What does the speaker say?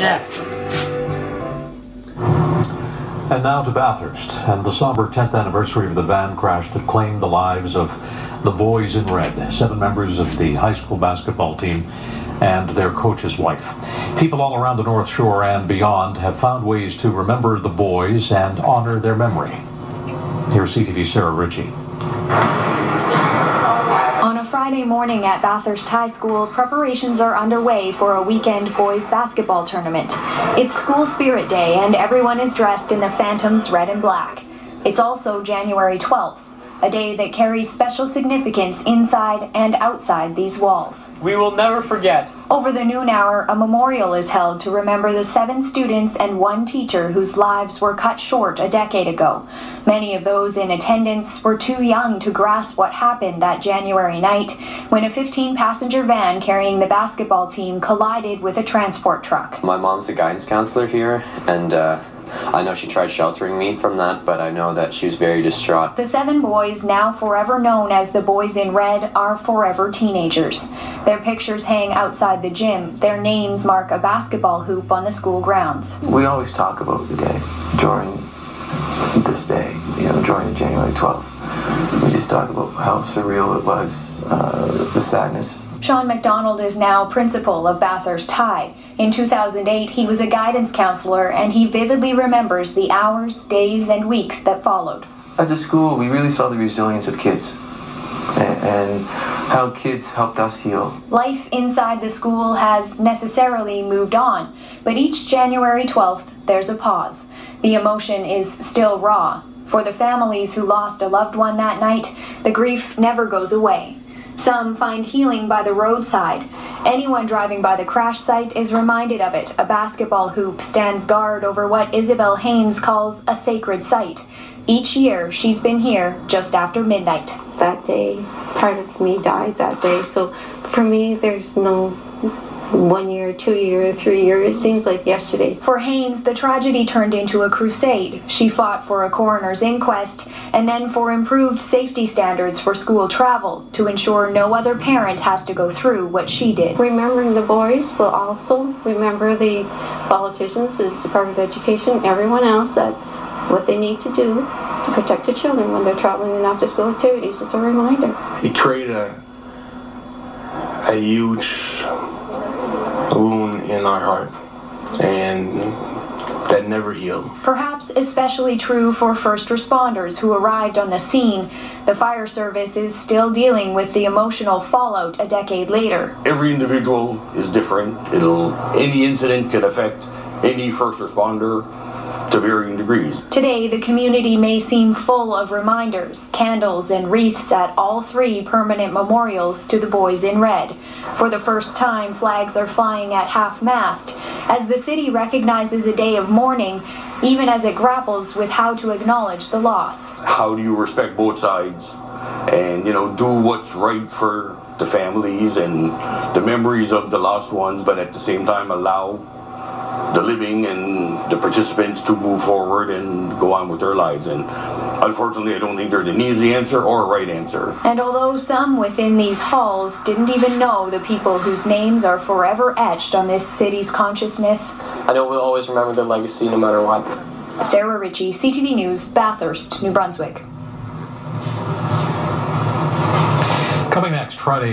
Yeah. And now to Bathurst and the somber 10th anniversary of the van crash that claimed the lives of the boys in red, 7 members of the high school basketball team and their coach's wife. People all around the North Shore and beyond have found ways to remember the boys and honor their memory. Here's CTV's Sarah Ritchie. On a Friday morning at Bathurst High School, preparations are underway for a weekend boys basketball tournament. It's School Spirit Day and everyone is dressed in the Phantoms red and black. It's also January 12th, a day that carries special significance inside and outside these walls. We will never forget. Over the noon hour, a memorial is held to remember the 7 students and 1 teacher whose lives were cut short a decade ago. Many of those in attendance were too young to grasp what happened that January night when a 15-passenger van carrying the basketball team collided with a transport truck. My mom's a guidance counselor here, and I know she tried sheltering me from that, but I know that she was very distraught. The 7 boys, now forever known as the Boys in Red, are forever teenagers. Their pictures hang outside the gym. Their names mark a basketball hoop on the school grounds. We always talk about the day during this day, during January 12th. We just talk about how surreal it was, the sadness. Sean McDonald is now principal of Bathurst High. In 2008, he was a guidance counselor, and he vividly remembers the hours, days, and weeks that followed. As a school, we really saw the resilience of kids and how kids helped us heal. Life inside the school has necessarily moved on, but each January 12th, there's a pause. The emotion is still raw. For the families who lost a loved one that night, the grief never goes away. Some find healing by the roadside. Anyone driving by the crash site is reminded of it. A basketball hoop stands guard over what Isabel Haynes calls a sacred site. Each year, she's been here just after midnight. That day, part of me died that day, so for me, there's no 1 year, 2 year, 3 year, it seems like yesterday. For Haynes, the tragedy turned into a crusade. She fought for a coroner's inquest and then for improved safety standards for school travel to ensure no other parent has to go through what she did. Remembering the boys will also remember the politicians, the Department of Education, everyone else, that what they need to do to protect the children when they're traveling in after-school activities. It's a reminder. It created a huge wound in our heart, and that never healed. Perhaps especially true for first responders who arrived on the scene. The fire service is still dealing with the emotional fallout a decade later. Every individual is different. Any incident could affect any first responder to varying degrees. Today, the community may seem full of reminders, candles and wreaths at all 3 permanent memorials to the Boys in Red. For the first time, flags are flying at half-mast as the city recognizes a day of mourning, even as it grapples with how to acknowledge the loss. How do you respect both sides and, do what's right for the families and the memories of the lost ones, but at the same time allow the living and the participants to move forward and go on with their lives. And unfortunately, I don't think there's an easy answer or a right answer. And although some within these halls didn't even know the people whose names are forever etched on this city's consciousness, I know we'll always remember their legacy no matter what. Sarah Ritchie, CTV News, Bathurst, New Brunswick. Coming next Friday.